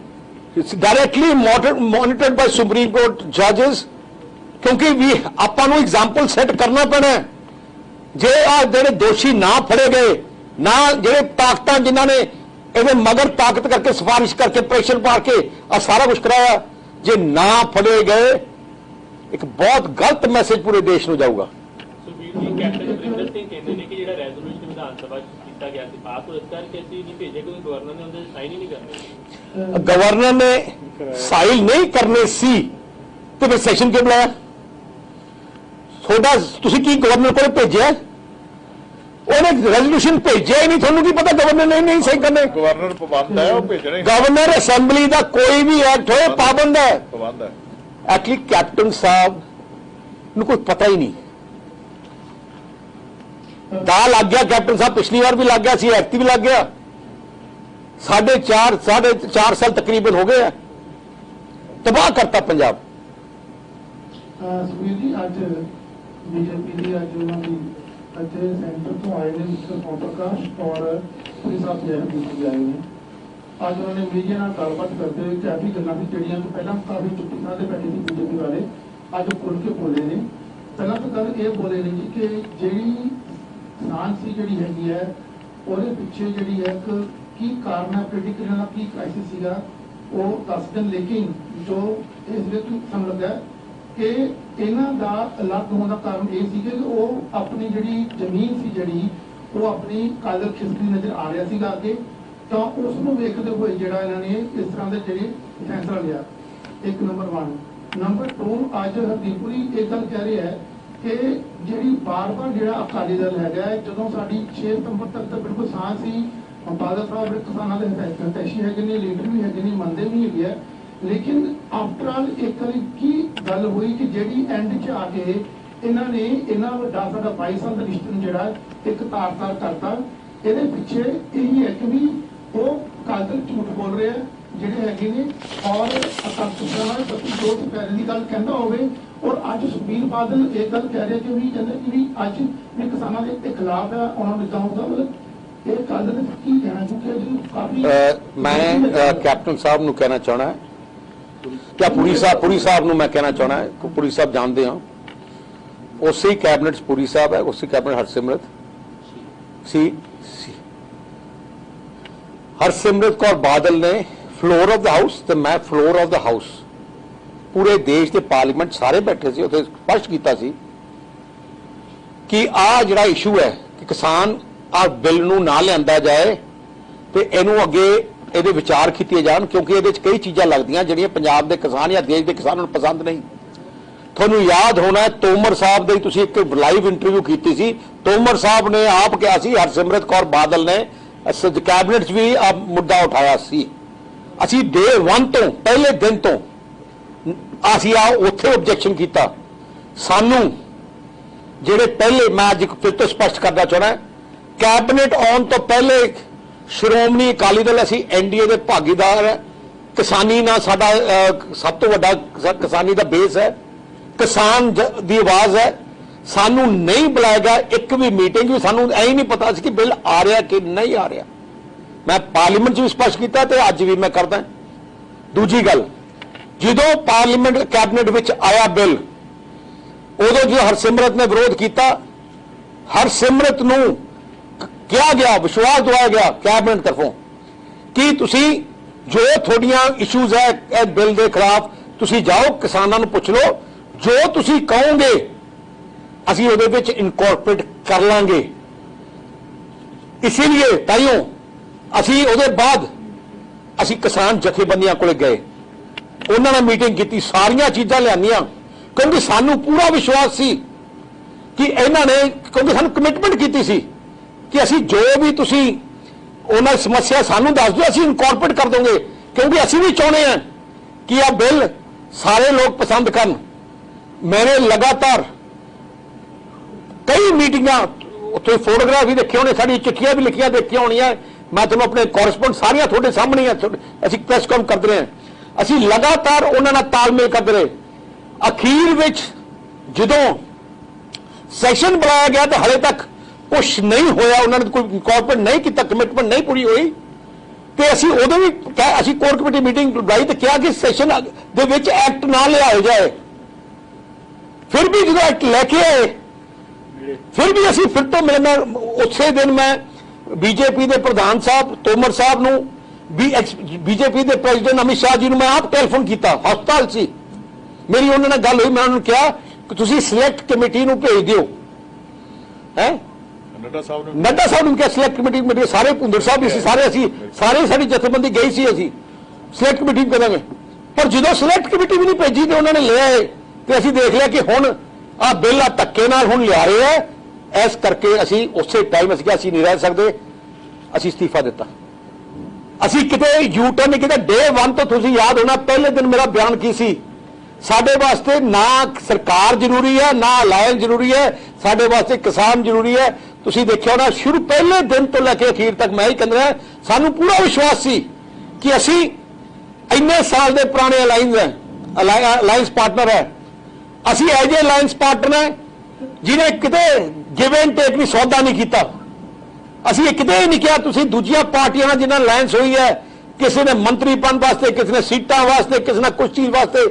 directly monitored by supreme court जजेस, क्योंकि भी आपां नूं एग्जाम्पल सैट करना पैना। जे आ जिहड़े दोषी ना फड़े गए, ना जिहड़े ताकतां जिन्हां ने ਇਹਦੇ मगर ताकत करके सिफारिश करके प्रेशर पा के आ सारा कुछ कराया, जे ना फड़े गए एक बहुत गलत मैसेज पूरे देश ਨੂੰ ਜਾਊਗਾ। ਸੁਖਬੀਰ ਜੀ, ਕੈਪਟਨ ਅਮਰਿੰਦਰ ਸਿੰਘ ਕਹਿੰਦੇ ਨੇ ਕਿ ਜਿਹੜਾ ਰੈਜ਼ੋਲੂਸ਼ਨ ਵਿਧਾਨ ਸਭਾ ਚ ਕੀਤਾ ਗਿਆ ਸੀ ਪਾਸ, ਉਹ ਇਸ ਕਰਕੇ ਅਸੀਂ ਨਹੀਂ ਭੇਜੇ ਕਿਉਂਕਿ ਗਵਰਨਰ ਨੇ ਉਹਦੇ ਸਾਈਨ ਹੀ ਨਹੀਂ ਕਰਨੇ। ਗਵਰਨਰ ਨੇ ਸਾਈਨ ਨਹੀਂ ਕਰਨੇ ਸੀ ਤੇ ਫਿਰ ਸੈਸ਼ਨ ਕਿਉਂ ਬੁਲਾਇਆ? ਤੁਹਾਡਾ ਤੁਸੀਂ ਕੀ ਗਵਰਨਰ ਕੋਲ ਭੇਜਿਆ? ਉਹਨੇ ਰੈਜ਼ੋਲੂਸ਼ਨ ਭੇਜਿਆ ਹੀ ਨਹੀਂ, ਤੁਹਾਨੂੰ ਕੀ ਪਤਾ ਗਵਰਨਰ ਨੇ ਨਹੀਂ ਸਹੀ ਕਰਨੇ? ਗਵਰਨਰ ਪਾਬੰਦ ਹੈ, ਉਹ ਭੇਜਣੇ। ਗਵਰਨਰ ਅਸੈਂਬਲੀ ਦਾ ਕੋਈ ਵੀ ਐਕਟ ਹੋਏ ਪਾਬੰਦ ਹੈ। ਪਾਬੰਦ ਹੈ। ਐਕਚੁਅਲੀ ਕੈਪਟਨ ਸਾਹਿਬ ਨੂੰ ਕੋਈ ਪਤਾ ਹੀ ਨਹੀਂ, ਦਾ ਲੱਗ ਗਿਆ। ਕੈਪਟਨ ਸਾਹਿਬ ਪਿਛਲੀ ਵਾਰ ਵੀ ਲੱਗ ਗਿਆ ਸੀ, ਐਕਟੀ ਵੀ ਲੱਗ ਗਿਆ। 4.5 ਸਾਲ तकरीबन हो गए, तबाह करता पंजाब। सुखबीर जी, अज बीजेपी की अज उन्होंने ਇੱਥੇ ਸੈਂਟਰ ਤੋਂ ਆਏ ਨੇ ਮਿਸਟਰ ਓਮ ਪ੍ਰਕਾਸ਼ ਔਰ ਸ੍ਰੀ ਸਾਹਿਬ ਜੈਨ ਜੀ ਆਏ ਨੇ। ਅੱਜ ਉਹਨਾਂ ਨੇ ਮੀਡੀਆ ਨਾਲ ਗੱਲਬਾਤ ਕਰਦੇ ਹੋਏ ਕਾਫੀ ਗੱਲਾਂ ਸੀ ਜਿਹੜੀਆਂ ਤੋਂ ਪਹਿਲਾਂ ਕਾਫੀ ਚੁੱਪੀ ਨਾਲ ਦੇ ਬੈਠੇ ਸੀ ਬੀਜੇਪੀ ਵਾਲੇ, ਅੱਜ ਖੁੱਲ ਕੇ ਬੋਲੇ ਨੇ। ਪਹਿਲਾਂ ਤਾਂ ਗੱਲ ਇਹ ਬੋਲੇ ਨੇ ਜੀ ਕਿ ਜਿਹੜੀ ਕਿਸਾਨ ਸੀ ਜਿਹੜੀ ਹੈਗੀ ਹੈ ਉਹਦੇ ਪਿੱਛੇ ਜਿਹੜੀ ਹੈ ਕੀ ਕਾਰਨ ਹੈ, ਪੋਲੀਟੀਕਲ ਦਾ ਕੀ ਕ੍ਰਾਈਸਿਸ ਸੀਗਾ ਉਹ ਦੱਸ ਦੇਣ। ਲੇਕਿਨ ਜੋ ਇਸ ਵਿੱਚ ਸਾਨੂੰ ਲੱਗਾ ਕਿ ਇਹਨਾਂ ਦਾ ਅਲੱਗ ਹੋਣ ਦਾ ਕਾਰਨ ਇਹ ਸੀ ਕਿ ਉਹ ਆਪਣੀ ਜਿਹੜੀ ਜ਼ਮੀਨ ਸੀ ਜਿਹੜੀ ਉਹ ਆਪਣੀ ਕਾਦਰ ਖਿਸਕਦੀ ਨਜ਼ਰ ਆ ਰਿਹਾ ਸੀਗਾ ਅੱਗੇ, ਤਾਂ ਉਸ ਨੂੰ ਵੇਖਦੇ ਹੋਏ ਜਿਹੜਾ ਇਹਨਾਂ ਨੇ ਇਸ ਤਰ੍ਹਾਂ ਦੇ ਜਿਹੜੇ ਫੈਸਲਾ ਲਿਆ। ਇੱਕ ਨੰਬਰ 1। ਨੰਬਰ 2, ਅੱਜ ਹਰਦੀਪੁਰੀ ਇਹ ਗੱਲ ਕਹਿ ਰਿਹਾ ਹੈ ਕਿ ਜਿਹੜੀ ਬਾਰ-ਬਾਰ ਜਿਹੜਾ ਅਕਾਲੀ ਦਲ ਹੈਗਾ, ਜਦੋਂ ਸਾਡੀ 6 ਸਤੰਬਰ ਤੱਕ ਤਾਂ ਬਿਲਕੁਲ ਸਾਂਝ ਸੀ, ਬਾਦਲ ਸਾਹਿਬ ਕਿਸਾਨਾਂ ਦੇ ਹਤੈਸ਼ੀ ਹੈਗੇ ਨੇ, ਲੀਡਰ ਵੀ ਹੈਗੇ ਨੇ, ਮੰਨਦੇ ਵੀ ਹੈਗੇ ਆ, लेकिन आफ्टर ऑल एक वारी की गल हुई कि ਜਿਹੜੀ ਐਂਡ 'ਚ ਆ ਕੇ ਇਹਨਾਂ ਨੇ ਇਹਨਾਂ ਵੱਡਾ ਸਾਡਾ 22 ਸਾਲ ਦਾ ਰਿਸ਼ਤੇ ਨੂੰ ਜਿਹੜਾ ਇੱਕ ਤਾਰ-ਤਾਰ ਕਰਤਾ। ਇਹਦੇ ਪਿੱਛੇ ਇਹੀ ਹੈ ਕਿ ਵੀ ਉਹ ਕਾਤਲ ਝੂਠ ਬੋਲ ਰਹੇ ਆ ਜਿਹੜੇ ਹੈਗੇ ਨੇ ਔਰ ਅਕਾਲ ਤਖਤ ਸੱਤੀ ਜੋਤ ਪੈਰੇ ਦੀ ਗੱਲ ਕਹਿੰਦਾ ਹੋਵੇ ਔਰ ਅੱਜ ਸੁਖਬੀਰ ਬਾਦਲ ਇਹ ਗੱਲ ਕਹਿ ਰਿਹਾ ਕਿ ਵੀ ਕਹਿੰਦੇ ਕਿ ਵੀ ਅੱਜ ਵੀ ਕਿਸਾਨਾਂ ਦੇ ਖਿਲਾਫ ਹੈ ਉਹਨਾਂ ਨੂੰ ਇਦਾਂ ਹੁੰਦਾ ਮਤਲਬ ਇਹ ਗੱਲ ਦੇ ਕੀ ਕਹਿਣਾ ਕਿਉਂਕਿ ਕਾਫੀ ਮੈਂ ਕੈਪਟਨ ਸਾਹਿਬ ਨੂੰ ਕਹਿਣਾ ਚਾਹਣਾ ਕਿ ਪੁਰੀ ਸਾਹਿਬ ਨੂੰ ਮੈਂ ਕਹਿਣਾ ਚਾਹਣਾ ਕਿ ਪੁਰੀ ਸਾਹਿਬ ਜਾਣਦੇ ਹਾਂ ਉਸੇ ਕੈਬਨਿਟ ਪੁਰੀ ਸਾਹਿਬ ਹੈ ਉਸੇ ਕੈਬਨਿਟ ਹਰਸਿਮਰਤ ਸੀ ਹਰਸਿਮਰਤ ਕੌਰ ਬਾਦਲ ਨੇ ਫਲੋਰ ਆਫ ਦਾ ਹਾਊਸ ਤੇ ਮੈਂ ਫਲੋਰ ਆਫ ਦਾ ਹਾਊਸ ਪੂਰੇ ਦੇਸ਼ ਦੇ ਪਾਰਲੀਮੈਂਟ ਸਾਰੇ ਬੈਠੇ ਸੀ ਉੱਥੇ ਸਪਸ਼ਟ ਕੀਤਾ ਸੀ ਕਿ ਆਹ ਜਿਹੜਾ ਇਸ਼ੂ ਹੈ ਕਿ ਕਿਸਾਨ ਆ ਬਿੱਲ ਨੂੰ ਨਾ ਲਿਆਂਦਾ ਜਾਏ ਤੇ ਇਹਨੂੰ ਅੱਗੇ ਇਹਦੇ ਵਿਚਾਰ ਕੀਤੇ ਜਾਣ ਕਿਉਂਕਿ ਇਹਦੇ 'ਚ ਕਈ ਚੀਜ਼ਾਂ ਲੱਗਦੀਆਂ ਜਿਹੜੀਆਂ ਪੰਜਾਬ ਦੇ ਕਿਸਾਨ ਜਾਂ ਦੇਸ਼ ਦੇ ਕਿਸਾਨਾਂ ਨੂੰ ਪਸੰਦ ਨਹੀਂ। ਤੁਹਾਨੂੰ ਯਾਦ ਹੋਣਾ ਤੋਮਰ ਸਾਹਿਬ ਦੀ ਤੁਸੀਂ ਇੱਕ ਲਾਈਵ ਇੰਟਰਵਿਊ ਕੀਤੀ ਸੀ। ਤੋਮਰ ਸਾਹਿਬ ਨੇ ਆਪ ਕਿਹਾ ਸੀ ਹਰਸਿਮਰਤ ਕੌਰ ਬਾਦਲ ਨੇ ਕੈਬਨਿਟ 'ਚ ਵੀ ਆ ਮੁੱਦਾ ਉਠਾਇਆ ਸੀ। ਅਸੀਂ ਡੇ 1 ਤੋਂ ਪਹਿਲੇ ਦਿਨ ਤੋਂ ਅਸੀਂ ਉੱਥੇ ਆਬਜੈਕਸ਼ਨ ਕੀਤਾ। ਸਾਨੂੰ ਜਿਹੜੇ ਪਹਿਲੇ ਮੈਂ ਅੱਜ ਫਿਰ ਤੋਂ ਸਪਸ਼ਟ ਕਰਨਾ ਚਾਹੁੰਦਾ ਕੈਬਨਿਟ ਆਉਣ ਤੋਂ ਪਹਿਲੇ ਸ਼੍ਰੋਮਣੀ ਅਕਾਲੀ ਦਲ ਅਸੀਂ ਐਨਡੀਏ ਦੇ ਭਾਗੀਦਾਰ ਹੈ। ਕਿਸਾਨੀ ਨਾਲ ਸਾਡਾ ਸਭ ਤੋਂ ਵੱਡਾ ਕਿਸਾਨੀ ਦਾ ਬੇਸ ਹੈ। ਕਿਸਾਨ ਦੀ ਆਵਾਜ਼ ਹੈ। ਸਾਨੂੰ ਨਹੀਂ ਬੁਲਾਏਗਾ ਇੱਕ ਵੀ ਮੀਟਿੰਗ ਵੀ ਸਾਨੂੰ ਐ ਹੀ ਨਹੀਂ ਪਤਾ ਸੀ ਕਿ ਬਿੱਲ ਆ ਰਿਹਾ ਕਿ ਨਹੀਂ ਆ ਰਿਹਾ। ਮੈਂ ਪਾਰਲੀਮੈਂਟ 'ਚ ਵੀ ਸਪਸ਼ਟ ਕੀਤਾ ਤੇ ਅੱਜ ਵੀ ਮੈਂ ਕਰਦਾ। ਦੂਜੀ ਗੱਲ ਜਦੋਂ ਪਾਰਲੀਮੈਂਟ ਕੈਬਨਿਟ ਵਿੱਚ ਆਇਆ ਬਿੱਲ ਉਦੋਂ ਜੋ ਹਰਸਿਮਰਤ ਨੇ ਵਿਰੋਧ ਕੀਤਾ ਹਰਸਿਮਰਤ ਨੂੰ ਕਿਹਾ ਗਿਆ ਵਿਸ਼ਵਾਸ ਦਿਵਾਇਆ ਗਿਆ ਕੈਬਨਿਟ ਤਰਫੋਂ ਕਿ ਤੁਸੀਂ ਜੋ ਤੁਹਾਡੀਆਂ ਇਸ਼ੂਜ਼ ਹੈ ਇਹ ਬਿੱਲ ਦੇ ਖਿਲਾਫ ਤੁਸੀਂ ਜਾਓ ਕਿਸਾਨਾਂ ਨੂੰ ਪੁੱਛ ਲਓ ਜੋ ਤੁਸੀਂ ਕਹੋਗੇ ਅਸੀਂ ਉਹਦੇ ਵਿੱਚ ਇਨਕੋਰਪੋਰੇਟ ਕਰ ਲਾਂਗੇ। ਇਸੇ ਲਈ ਤਾਈਓ ਅਸੀਂ ਉਹਦੇ ਬਾਅਦ ਅਸੀਂ ਕਿਸਾਨ ਜਥੇਬੰਦੀਆਂ ਕੋਲੇ ਗਏ ਉਹਨਾਂ ਨਾਲ ਮੀਟਿੰਗ ਕੀਤੀ ਸਾਰੀਆਂ ਚੀਜ਼ਾਂ ਲਿਆਂਦੀਆਂ ਕਿਉਂਕਿ ਸਾਨੂੰ ਪੂਰਾ ਵਿਸ਼ਵਾਸ ਸੀ ਕਿ ਇਹਨਾਂ ਨੇ ਕਿਉਂਕਿ ਸਾਨੂੰ ਕਮਿਟਮੈਂਟ ਕੀਤੀ ਸੀ ਕਿ ਅਸੀਂ ਜੋ ਵੀ ਤੁਸੀਂ ਉਹਨਾਂ ਦੀ ਸਮੱਸਿਆ ਸਾਨੂੰ ਦੱਸ ਦਿਓ ਅਸੀਂ ਇਨਕੋਰਪੋਰੇਟ ਕਰ ਦੋਗੇ ਕਿਉਂਕਿ ਅਸੀਂ ਵੀ ਚਾਹੁੰਦੇ ਹਾਂ ਕਿ ਇਹ ਬਿੱਲ ਸਾਰੇ ਲੋਕ ਪਸੰਦ ਕਰਨ। मैंने लगातार कई मीटिंगां उत्थे फोटोग्राफ भी देखे होने साडी चिट्ठियां भी लिखियां देखियां होनियां मैं तुहानूं अपने कॉरेस्पोंडेंट सारियां तुहाडे सामने असीं प्रेस कॉन्फ्रेंस करदे रहे असीं लगातार उन्हां नाल तालमेल करदे रहे। अखीर विच जदों सैशन बुलाया गया तो हले तक कुछ नहीं होया उन्होंने कोई इनकॉर्पोरेट नहीं किया कमिटमेंट नहीं पूरी हुई तो असीं उदों भी असीं कोर कमेटी मीटिंग बुलाई तो कहा कि सैशन दे विच एक्ट ना लिया जाए फिर भी जो एक्ट लेके आए फिर भी असीं फिर तो मिलना उस दिन मैं बीजेपी के प्रधान साहब तोमर साहब नूं बीजेपी के प्रेसिडेंट अमित शाह जी नूं मैं आप टेलीफोन किया हस्पताल सी मेरी उन्होंने गल हुई मैं उन्होंने कहा कि तुसीं सिलेक्ट कमेटी नूं भेज दिओ है नड्डा साहब नूं कहा सिलेक्ट कमेटी सारे भुंदर साहब भी सारे साडी जथेबंदी गई सी असीं सिलेक्ट कमेटी करांगे पर जो सिलेक्ट कमेटी भी नहीं भेजी तो उन्होंने ले आए तो असीं देख लिया कि हुण आ बिल धक्के नाल हुण लिया रहे हैं इस करके असीं उसे टाइम असीं असीं नहीं रह सकते असीं इस्तीफा दिता। असीं किते यू टर्न किते डे 1 तो तुसीं याद होना पहले दिन मेरा बयान की सी साडे वास्ते ना सरकार जरूरी है ना अलायंस जरूरी है साडे वास्ते किसान जरूरी है। तुसीं देखिया होना शुरू पहले दिन तो लैके अखीर तक मैं ही कहंदा सानूं पूरा विश्वास सी कि असीं इन्ने साल दे पुराने अलायंस पार्टनर है असीं एज ए अलायंस पार्टनर है जिन्हें किते गिव एंड टेक भी सौदा नहीं किया। असीं किते नहीं किया तुसीं दूजियां पार्टियां जिन्हां अलायंस हुई है किसी ने मंत्री पद वास्ते किसी ने सीटां वास्ते किसी ने कुछ चीज वास्ते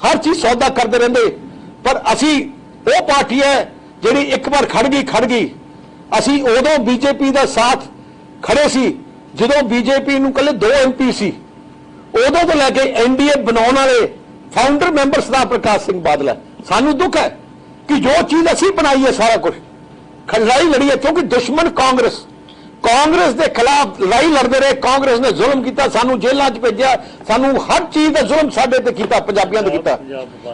हर चीज सौदा करते रहंदे पर असीं वो पार्टी है जिहड़ी एक बार खड़ गई असीं उदों बीजेपी का साथ खड़े सी जदों बीजेपी नूं कल्ले 2 MP सी उदों तो लैके एनडीए बनाउण वाले फाउंडर मैंबर सरदार प्रकाश सिंह बादल है। सानू दुख है कि जो चीज असीं बनाई है सारा कुछ लड़ाई लड़ी है क्योंकि दुश्मन कांग्रेस के खिलाफ लड़ाई लड़ते रहे कांग्रेस ने जुल्म किया सानू जेलों च भेजा सानू हर चीज का जुल्म साडे ते कीता पंजाबियां ते कीता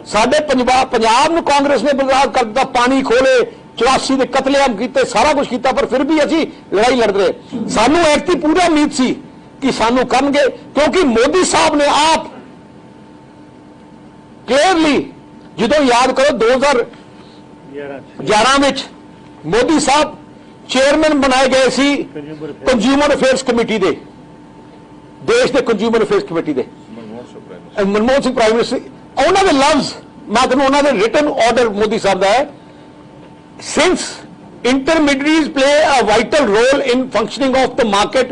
साडे पंजाब नूं कांग्रेस ने बर्बाद कर दिता पानी खोले 84 के कतलेआम किए सारा कुछ किया पर फिर भी असीं लड़ाई लड़ते रहे। सानू ऐसी पूरा उम्मीद सी कि सानू करनगे क्योंकि मोदी साहब ने आप ਕਲੀਅਰਲੀ ਜਦੋਂ ਯਾਦ ਕਰੋ 2011 ਵਿੱਚ ਮੋਦੀ ਸਾਹਿਬ ਚੇਅਰਮੈਨ ਬਣਾਏ ਗਏ ਸੀ ਕੰਜ਼ਿਊਮਰ ਅਫੇਅਰਸ ਕਮੇਟੀ ਦੇ, ਦੇਸ਼ ਦੇ ਕੰਜ਼ਿਊਮਰ ਅਫੇਅਰਸ ਕਮੇਟੀ ਦੇ, ਮਨਮੋਹਨ ਸਿੰਘ ਪ੍ਰਾਈਮ ਮਿਨਿਸਟਰ। ਉਹਨਾਂ ਦੇ ਲਫ਼ਜ਼ ਮੈਂ ਤੁਹਾਨੂੰ ਉਹਨਾਂ ਦੇ ਰਿਟਨ ਆਰਡਰ ਮੋਦੀ ਸਾਹਿਬ ਦਾ ਹੈ, since intermediaries play a vital role in functioning of the market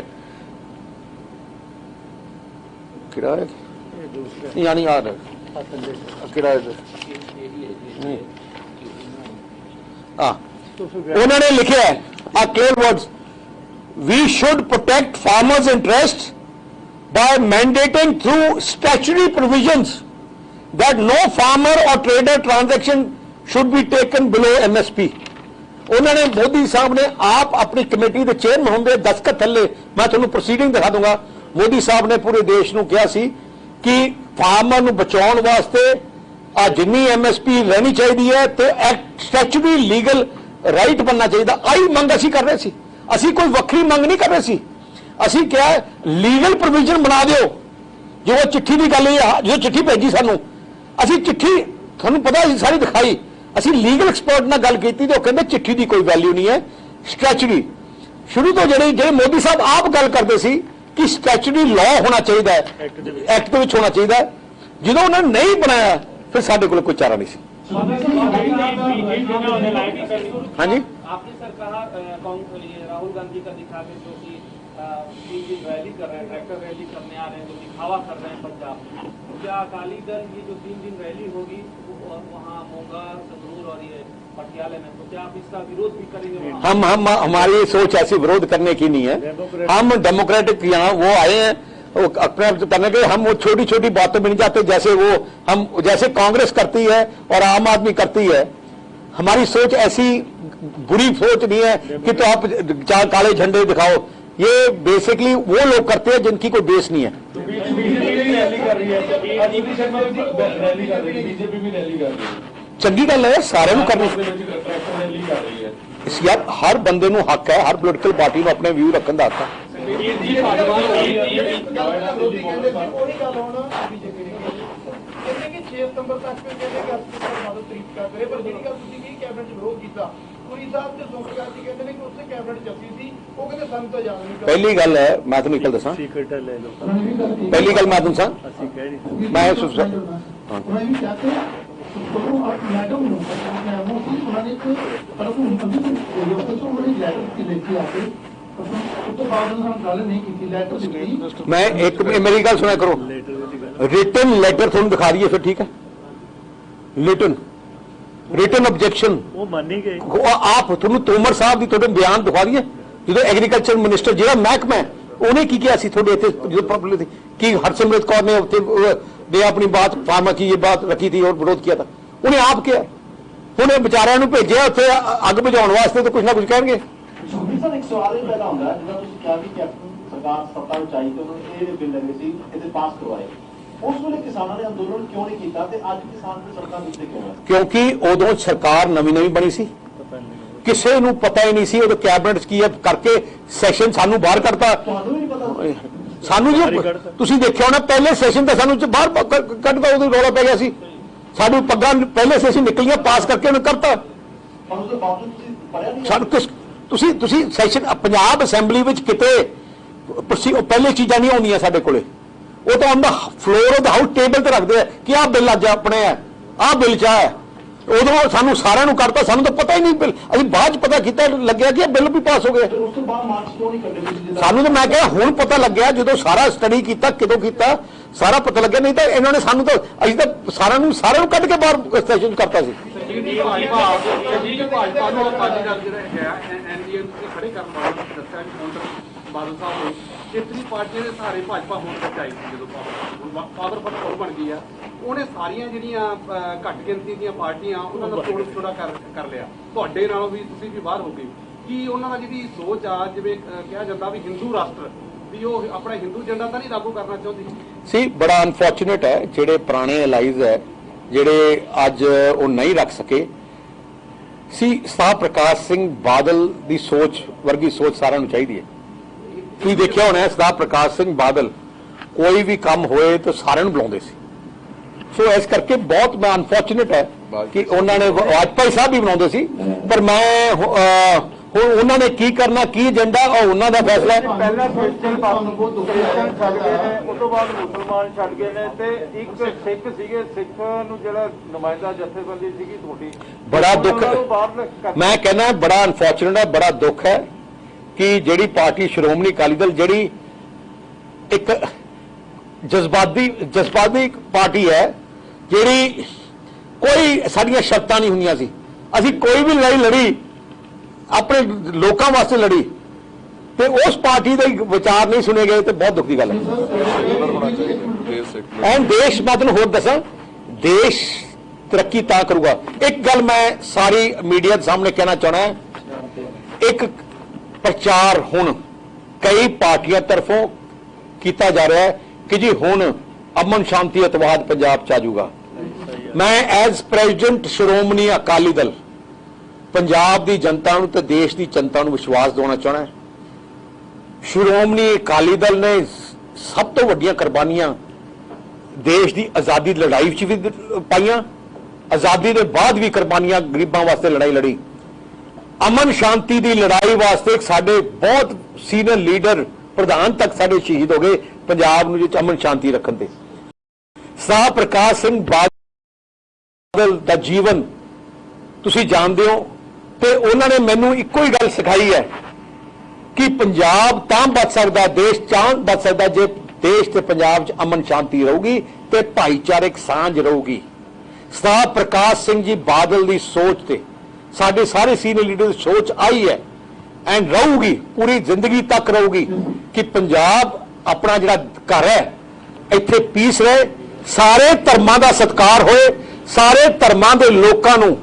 ਕਿਹੜਾ ਹੈ ਯਾਨੀ ਆ ਰਿਹਾ ਕਿਹੜਾ ਹੈ ਉਹਨਾਂ ਨੇ ਲਿਖਿਆ ਹੈ ਆ clear words, we should protect farmers' interests by mandating through statutory provisions that no farmer or trader transaction should be taken below MSP। ਉਹਨਾਂ ਨੇ ਮੋਦੀ ਸਾਹਿਬ ਨੇ ਆਪ ਆਪਣੀ ਕਮੇਟੀ ਦੇ ਚੇਅਰਮੈਨ ਹੁੰਦੇ ਦਸਤਖਤ ਥੱਲੇ, ਮੈਂ ਤੁਹਾਨੂੰ ਪ੍ਰੋਸੀਡਿੰਗ ਦਿਖਾ ਦੂੰਗਾ, ਮੋਦੀ ਸਾਹਿਬ ਨੇ ਪੂਰੇ ਦੇਸ਼ ਨੂੰ ਕਿਹਾ ਸੀ ਕਿ ਫਾਰਮਰ ਨੂੰ ਬਚਾਉਣ ਵਾਸਤੇ ਆ ਜਿੰਨੀ MSP ਰਹਿਣੀ ਚਾਹੀਦੀ ਹੈ ਤੇ ਸਟੈਚੂਟਰੀ ਲੀਗਲ ਰਾਈਟ ਬਣਨਾ ਚਾਹੀਦਾ। ਆਹੀ ਮੰਗ ਅਸੀਂ ਕਰ ਰਹੇ ਸੀ, ਅਸੀਂ ਕੋਈ ਵੱਖਰੀ ਮੰਗ ਨਹੀਂ ਕਰ ਰਹੇ ਸੀ। ਅਸੀਂ ਕਿਹਾ ਲੀਗਲ ਪ੍ਰੋਵੀਜ਼ਨ ਬਣਾ ਦਿਓ। ਜੋ ਚਿੱਠੀ ਦੀ ਗੱਲ ਹੈ, ਜੋ ਚਿੱਠੀ ਭੇਜੀ ਸਾਨੂੰ, ਅਸੀਂ ਚਿੱਠੀ ਤੁਹਾਨੂੰ ਪਤਾ ਸੀ ਸਾਰੀ ਦਿਖਾਈ, ਅਸੀਂ ਲੀਗਲ ਐਕਸਪਰਟ ਨਾਲ ਗੱਲ ਕੀਤੀ ਤੇ ਉਹ ਕਹਿੰਦੇ ਚਿੱਠੀ ਦੀ ਕੋਈ ਵੈਲਿਊ ਨਹੀਂ ਹੈ। ਸਟੈਚੂਟਰੀ ਸ਼ੁਰੂ ਤੋਂ ਜਿਹੜੇ ਮੋਦੀ ਸਾਹਿਬ ਆਪ ਗੱਲ ਕਰਦੇ ਸੀ ਕਿ ਸਟੈਚੂਟਰੀ ਲਾਅ ਹੋਣਾ ਚਾਹੀਦਾ ਹੈ, ਐਕਟ ਦੇ ਵਿੱਚ ਹੋਣਾ ਚਾਹੀਦਾ ਹੈ। ਜਦੋਂ ਉਹਨਾਂ ਨੇ ਨਹੀਂ ਬਣਾਇਆ ਫਿਰ ਸਾਡੇ ਕੋਲ ਕੋਈ ਚਾਰਾ ਨਹੀਂ ਸੀ। ਹਾਂਜੀ आपने सर कहा राहुल गांधी का दिखा के जो कि 3 दिन रैली कर रहे हैं, ट्रैक्टर रैली करने आ रहे हैं, जो दिखावा कर रहे हैं पंजाब में, क्या अकाली दल ये जो 3 दिन रैली होगी वहाँ मोगा संगरूर और ये पटियाला में, तो क्या आप इसका विरोध भी करेंगे? हम हमारी सोच ऐसी विरोध करने की नहीं है। हम डेमोक्रेटिक यहाँ वो आए हैं वो अपने करने के, हम वो छोटी छोटी बातों में नहीं जाते जैसे कांग्रेस करती है और आम आदमी करती है। हमारी सोच ऐसी बुरी सोच नहीं है कि तो आप काले झंडे दिखाओ, ये बेसिकली वो लोग करते हैं जिनकी कोई बेस नहीं है। चंगी गल है, सारे करनी यार, हर बंदे नूं हक है, हर पोलिटिकल पार्टी नूं अपने व्यू रखने का हक है। पहली गल है मैं तुहानूं एक गल दसां, पहली गल मैं तुहानूं मैं एक मेरी गल सुना करो, रिटन लेटर तुहानूं दिखा रही है फिर ठीक है, रिटन ऑब्जेक्शन वो मानी गई आप तुहानूं तोमर साहब की तुहाडे बयान दिखा रही है जो एग्रीकल्चर मिनिस्टर जो महकमा है उन्हें की किया कि हरसिमरत कौर ने अपनी बात फार्मा की ये बात रखी थी और विरोध किया था, उन्हें आप किया उन्हें बेचारियों को भेजे उत्थे अग बुझाने वास्ते तो कुछ ना कुछ कहेंगे। एक सवाल पैदा होता है जिदा तुसीं कहा कि कैप्टन सरकार सत्ता विच आई ते उन्होंने ये बिल लगे सी इहदे पास करवाए, उस वेले किसानों ने अंदोलन क्यों नहीं किया ते अज किसान की सरकार उत्ते क्यों है? क्योंकि उदों सरकार नवी बनी सी, किसी नूं पता ही नहीं सी, उदों कैबिनेट की करके सैशन सानू बाहर करता, सानू जो तुसीं देखिया होना पहले सैशन तो सानू बाहर कढ़ता, उदों रौला पै गया सी, साडू पग्गां पहले सैशन निकलियां पास करके उन्हें करता। तुसीं सैशन पंजाब असैंबली विच किते पहले चीज़ां नहीं आउंदियां साडे कोले, वो तो on the floor of the house table ते रखते हैं कि आ बिल अज अपने है, आ बिल चा है, उदों सानू सारिआं नूं करता, सानू तो पता ही नहीं, बिल असीं बाद पता किया लग्या कि बिल भी पास हो गया। सानू तो मैं कहा हुण पता लग्या जो सारा स्टडी किया किदों किया सारा पता लग्या, नहीं तो इन्होंने सानू तो असीं तो सारिआं कढ के बाहर सैशन करता सी। बादल साहब ने इतनी पार्टियां के सहारे भाजपा होने तक आई थी जो पावरफुल और बन गई है, उन्हें सारिया जिहड़ियां घट गिनती दी पार्टियां उन्होंने तोड़ थोड़ा कर लिया, तुहाडे नालों भी तुसीं भी बाहर हो गए कि उन्होंने जिहड़ी सोच आ जिवें कहा जाता भी हिंदू राष्ट्र भी वो अपना हिंदू एजेंडा तो नहीं लागू करना चाहती सी। बड़ा अनफॉर्चुनेट है जिहड़े पुराने एलाइज है जिहड़े अज वो नहीं रख सके सी। सरदार प्रकाश सिंह बादल की सोच वर्गी सोच सारिआं नूं चाहीदी है। तुसीं देखिया होना सरदार प्रकाश सिंह बादल कोई भी काम होए तो सारिआं नूं बुलाउंदे सी, ਸੋ ਇਸ ਕਰਕੇ ਬਹੁਤ ਮੈਂ ਅਨਫੋਰਚੂਨੇਟ ਹੈ ਕਿ ਉਹਨਾਂ ਨੇ ਵਾਜਪਾਈ ਸਾਹਿਬ ਵੀ ਬਣਾਉਂਦੇ ਸੀ, ਪਰ ਮੈਂ ਹੁਣ ਉਹਨਾਂ ਨੇ ਕੀ ਕਰਨਾ, ਕੀ ਏਜੰਡਾ, ਉਹ ਉਹਨਾਂ ਦਾ ਫੈਸਲਾ ਹੈ। ਪਹਿਲਾਂ ਕ੍ਰਿਸਚਨ ਛੱਡ ਗਏ ਨੇ, ਉਸ ਤੋਂ ਬਾਅਦ ਮੁਸਲਮਾਨ ਛੱਡ ਗਏ ਨੇ, ਤੇ ਇੱਕ ਸਿੱਖ ਸੀਗੇ, ਸਿੱਖ ਨੂੰ ਜਿਹੜਾ ਨੁਮਾਇੰਦਾ ਜਥੇਬੰਦੀ ਸੀਗੀ ਤੁਹਾਡੀ, ਬੜਾ ਦੁੱਖ, ਮੈਂ ਕਹਿੰਦਾ ਬੜਾ ਅਨਫੋਰਚੂਨੇਟ ਹੈ, ਬੜਾ ਦੁੱਖ ਹੈ ਕਿ ਜਿਹੜੀ ਪਾਰਟੀ ਸ਼੍ਰੋਮਣੀ ਅਕਾਲੀ ਦਲ, ਜਿਹੜੀ ਇੱਕ ਜਜ਼ਬਾਤੀ ਪਾਰਟੀ ਹੈ, ਜਿਹੜੀ ਕੋਈ ਸਾਡੀਆਂ ਸ਼ਰਤਾਂ ਨਹੀਂ ਹੁੰਦੀਆਂ ਸੀ, ਅਸੀਂ ਕੋਈ ਵੀ ਲੜਾਈ ਲੜੀ ਆਪਣੇ ਲੋਕਾਂ ਵਾਸਤੇ ਲੜੀ, ਤੇ ਉਸ ਪਾਰਟੀ ਦੇ ਵਿਚਾਰ ਨਹੀਂ ਸੁਣੇ ਗਏ, ਤੇ ਬਹੁਤ ਦੁੱਖ ਦੀ ਗੱਲ ਹੈ। ਐਂ ਦੇਸ਼, ਮੈਂ ਤੁਹਾਨੂੰ ਹੋਰ ਦੱਸਾਂ, ਦੇਸ਼ ਤਰੱਕੀ ਤਾਂ ਕਰੂਗਾ। ਇੱਕ ਗੱਲ ਮੈਂ ਸਾਰੀ ਮੀਡੀਆ ਦੇ ਸਾਹਮਣੇ ਕਹਿਣਾ ਚਾਹਣਾ, ਇੱਕ ਪ੍ਰਚਾਰ ਹੁਣ ਕਈ ਪਾਰਟੀਆਂ ਤਰਫੋਂ ਕੀਤਾ ਜਾ ਰਿਹਾ ਹੈ ਕਿ ਜੀ ਹੁਣ ਅਮਨ ਸ਼ਾਂਤੀ ਅਤਵਾਦ ਪੰਜਾਬ ਚ ਆ ਜਾਊਗਾ। ਮੈਂ ਐਜ਼ ਪ੍ਰੈਜ਼ੀਡੈਂਟ ਸ਼੍ਰੋਮਣੀ ਅਕਾਲੀ ਦਲ ਪੰਜਾਬ ਦੀ ਜਨਤਾ ਨੂੰ ਤੇ ਦੇਸ਼ ਦੀ ਜਨਤਾ ਨੂੰ ਵਿਸ਼ਵਾਸ ਦਿਵਾਉਣਾ ਚਾਹਣਾ, ਸ਼੍ਰੋਮਣੀ ਅਕਾਲੀ ਦਲ ਨੇ ਸਭ ਤੋਂ ਵੱਡੀਆਂ ਕੁਰਬਾਨੀਆਂ ਦੇਸ਼ ਦੀ ਆਜ਼ਾਦੀ ਦੀ ਲੜਾਈ ਵਿੱਚ ਵੀ ਪਾਈਆਂ, ਆਜ਼ਾਦੀ ਦੇ ਬਾਅਦ ਵੀ ਕੁਰਬਾਨੀਆਂ ਗਰੀਬਾਂ ਵਾਸਤੇ ਲੜਾਈ ਲੜੀ, ਅਮਨ ਸ਼ਾਂਤੀ ਦੀ ਲੜਾਈ ਵਾਸਤੇ ਸਾਡੇ ਬਹੁਤ ਸੀਨੀਅਰ ਲੀਡਰ ਪ੍ਰਧਾਨ ਤੱਕ ਸਾਡੇ ਸ਼ਹੀਦ ਹੋ ਗਏ ਪੰਜਾਬ ਨੂੰ ਵਿੱਚ ਅਮਨ ਸ਼ਾਂਤੀ ਰੱਖਣ ਤੇ। ਸਾਹ ਪ੍ਰਕਾਸ਼ ਸਿੰਘ ਬਾਦਲ ਦਾ ਜੀਵਨ ਤੁਸੀਂ ਜਾਣਦੇ ਹੋ, ਤੇ ਉਹਨਾਂ ਨੇ ਮੈਨੂੰ ਇੱਕੋ ਹੀ ਗੱਲ ਸਿਖਾਈ ਹੈ ਕਿ ਪੰਜਾਬ ਤਾਂ ਬਚ ਸਕਦਾ, ਦੇਸ਼ ਤਾਂ ਬਚ ਸਕਦਾ ਜੇ ਦੇਸ਼ ਤੇ ਪੰਜਾਬ 'ਚ ਅਮਨ ਸ਼ਾਂਤੀ ਰਹੂਗੀ ਤੇ ਭਾਈਚਾਰਕ ਸਾਂਝ ਰਹੂਗੀ। ਸਾਹ ਪ੍ਰਕਾਸ਼ ਸਿੰਘ ਜੀ ਬਾਦਲ ਦੀ ਸੋਚ ਤੇ ਸਾਡੇ ਸਾਰੇ ਸੀਨੀਅਰ ਲੀਡਰ ਦੀ ਸੋਚ ਆਈ ਹੈ ਐਂਡ ਰਹੂਗੀ, ਪੂਰੀ ਜ਼ਿੰਦਗੀ ਤੱਕ ਰਹੂਗੀ ਕਿ ਪੰਜਾਬ ਆਪਣਾ ਜਿਹੜਾ ਘਰ ਹੈ ਇੱਥੇ ਪੀਸ ਰਹੇ, ਸਾਰੇ ਧਰਮਾਂ ਦਾ ਸਤਿਕਾਰ ਹੋਏ, ਸਾਰੇ ਧਰਮਾਂ ਦੇ ਲੋਕਾਂ ਨੂੰ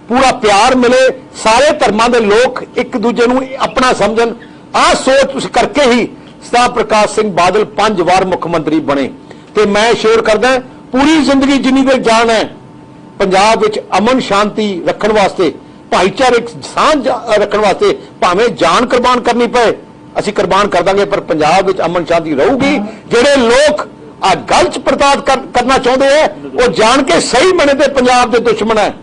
ਪੂਰਾ ਪਿਆਰ ਮਿਲੇ, ਸਾਰੇ ਧਰਮਾਂ ਦੇ ਲੋਕ ਇੱਕ ਦੂਜੇ ਨੂੰ ਆਪਣਾ ਸਮਝਣ। ਆਹ ਸੋਚ ਉਸ ਕਰਕੇ ਹੀ ਸਾਹ ਪ੍ਰਕਾਸ਼ ਸਿੰਘ ਬਾਦਲ 5 ਵਾਰ ਮੁੱਖ ਮੰਤਰੀ ਬਣੇ, ਤੇ ਮੈਂ ਸ਼ੇਅਰ ਕਰਦਾ ਪੂਰੀ ਜ਼ਿੰਦਗੀ ਜਿੰਨੀ ਦੇਰ ਜਾਨ ਹੈ ਪੰਜਾਬ ਵਿੱਚ ਅਮਨ ਸ਼ਾਂਤੀ ਰੱਖਣ ਵਾਸਤੇ, ਭਾਈਚਾਰਕ ਸਾਂਝ ਰੱਖਣ ਵਾਸਤੇ ਭਾਵੇਂ ਜਾਨ ਕੁਰਬਾਨ ਕਰਨੀ ਪਏ ਅਸੀਂ ਕੁਰਬਾਨ ਕਰ ਦਾਂਗੇ, ਪਰ ਪੰਜਾਬ ਵਿੱਚ ਅਮਨ ਸ਼ਾਂਤੀ ਰਹੂਗੀ। ਜਿਹੜੇ ਲੋਕ ਆ ਗਲਤ ਪ੍ਰਤਾਪ ਕਰਨਾ ਚਾਹੁੰਦੇ ਹੈ ਉਹ ਜਾਣ ਕੇ ਸਹੀ ਬਣੇ ਤੇ ਪੰਜਾਬ ਦੇ ਦੁਸ਼ਮਣ ਹੈ,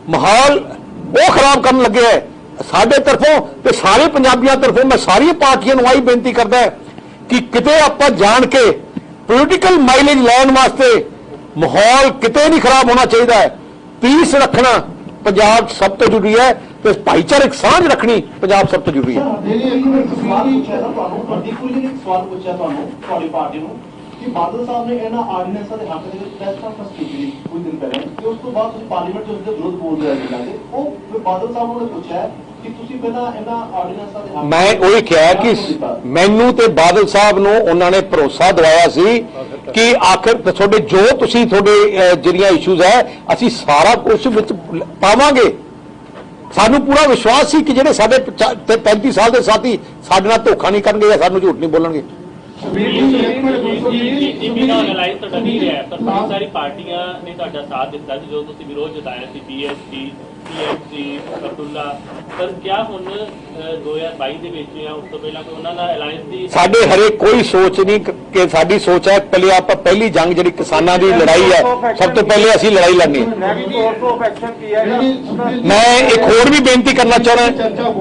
ਮਾਹੌਲ ਉਹ ਖਰਾਬ ਕਰਨ ਲੱਗੇ ਹੈ। ਸਾਡੇ ਤਰਫੋਂ ਤੇ ਸਾਰੇ ਪੰਜਾਬੀਆਂ ਤਰਫੋਂ ਮੈਂ ਸਾਰੀਆਂ ਪਾਰਟੀਆਂ ਨੂੰ ਆਹੀ ਬੇਨਤੀ ਕਰਦਾ ਕਿ ਕਿਤੇ ਆਪਾਂ ਜਾਣ ਕੇ ਪੋਲੀਟੀਕਲ ਮਾਈਲੇਜ ਲੈਣ ਵਾਸਤੇ ਮਾਹੌਲ ਕਿਤੇ ਨਹੀਂ ਖਰਾਬ ਹੋਣਾ ਚਾਹੀਦਾ ਹੈ। ਪੀਸ ਰੱਖਣਾ ਪੰਜਾਬ ਸਭ ਤੋਂ ਜ਼ਰੂਰੀ ਹੈ, ਤੇ ਭਾਈਚਾਰਕ ਸਾਂਝ ਰੱਖਣੀ ਪੰਜਾਬ ਸਭ ਤੋਂ ਜ਼ਰੂਰੀ ਹੈ। ਸਵਾਲ ਪੁੱਛਿਆ ਤੁਹਾਨੂੰ ਤੁਹਾਡੀ ਪਾਰਟੀ ਨੂੰ ਕਿ ਬਾਦਲ ਸਾਹਿਬ ਨੇ ਇਹਨਾਂ ਆਰਡੀਨੈਂਸਾਂ ਦੇ ਹੱਕ ਦੇ ਵਿੱਚ ਪ੍ਰੈਸ ਕਾਨਫਰੰਸ ਕੀਤੀ ਕੁਝ ਦਿਨ ਪਹਿਲਾਂ, ਕਿ ਉਸ ਤੋਂ ਬਾਅਦ ਤੁਸੀਂ ਪਾਰਲੀਮੈਂਟ 'ਚ ਉਸ ਦੇ ਵਿਰੁੱਧ ਬੋਲ ਰਹੇ ਬਿੱਲਾਂ ਦੇ, ਉਹ ਫਿਰ ਬਾਦਲ ਸਾਹਿਬ ਨੇ ਪੁੱਛਿਆ ਕਿ ਤੁਸੀਂ ਪਹਿਲਾਂ ਇਹਨਾਂ ਆਰਡੀਨੈਂਸਾਂ ਦੇ ਹੱਕ, ਮੈਂ ਉਹੀ ਕਿਹਾ ਕਿ ਮੈਨੂੰ ਤੇ ਬਾਦਲ ਸਾਹਿਬ ਨੂੰ ਉਹਨਾਂ ਨੇ ਭਰੋਸਾ ਦਿਵਾਇਆ ਸੀ ਕਿ ਆਖਿਰ ਤੁਹਾਡੇ ਜੋ ਤੁਸੀਂ ਤੁਹਾਡੇ ਜਿਹੜੀਆਂ ਇਸ਼ੂਜ਼ ਹੈ ਅਸੀਂ ਸਾਰਾ ਕੁਝ ਵਿੱਚ ਪਾਵਾਂਗੇ। ਸਾਨੂੰ ਪੂਰਾ ਵਿਸ਼ਵਾਸ ਸੀ ਕਿ ਜਿਹੜੇ ਸਾਡੇ 35 ਸਾਲ ਦੇ ਸਾਥੀ ਸਾਡੇ ਨਾਲ ਧੋਖਾ ਨਹੀਂ ਕਰਨਗੇ ਜਾਂ ਸਾਨੂੰ ਝੂਠ ਨਹੀਂ ਬੋਲਣਗੇ। ਐਨਾਲਾਈਜ਼ ਤੁਹਾਡਾ ਨਹੀਂ ਰਿਹਾ, ਪਰ ਬਹੁਤ ਸਾਰੀ ਪਾਰਟੀਆਂ ਨੇ ਤੁਹਾਡਾ ਸਾਥ ਦਿੱਤਾ ਸੀ ਜਦੋਂ ਤੁਸੀਂ ਵਿਰੋਧ ਜਤਾਇਆ ਸੀ, BSP, TMC, ਅਬਦੁੱਲਾ, ਪਰ ਕਿਆ ਹੁਣ 2022 ਦੇ ਵਿੱਚ ਜਾਂ ਉਸ ਤੋਂ ਪਹਿਲਾਂ ਕੋਈ ਉਹਨਾਂ ਦਾ ਅਲਾਈਅੰਸ ਦੀ ਸਾਡੇ ਹਰੇ ਕੋਈ ਸੋਚ ਨਹੀਂ ਕਿ ਸਾਡੀ ਸੋਚ ਹੈ ਪਹਿਲੇ ਆਪਾਂ ਪਹਿਲੀ ਜੰਗ ਜਿਹੜੀ ਕਿਸਾਨਾਂ ਦੀ ਲੜਾਈ ਹੈ ਸਭ ਤੋਂ ਪਹਿਲੇ ਅਸੀਂ ਲੜਾਈ ਲੜਨੀ। ਮੈਂ ਇੱਕ ਹੋਰ ਵੀ ਬੇਨਤੀ ਕਰਨਾ ਚਾਹੁੰਦਾ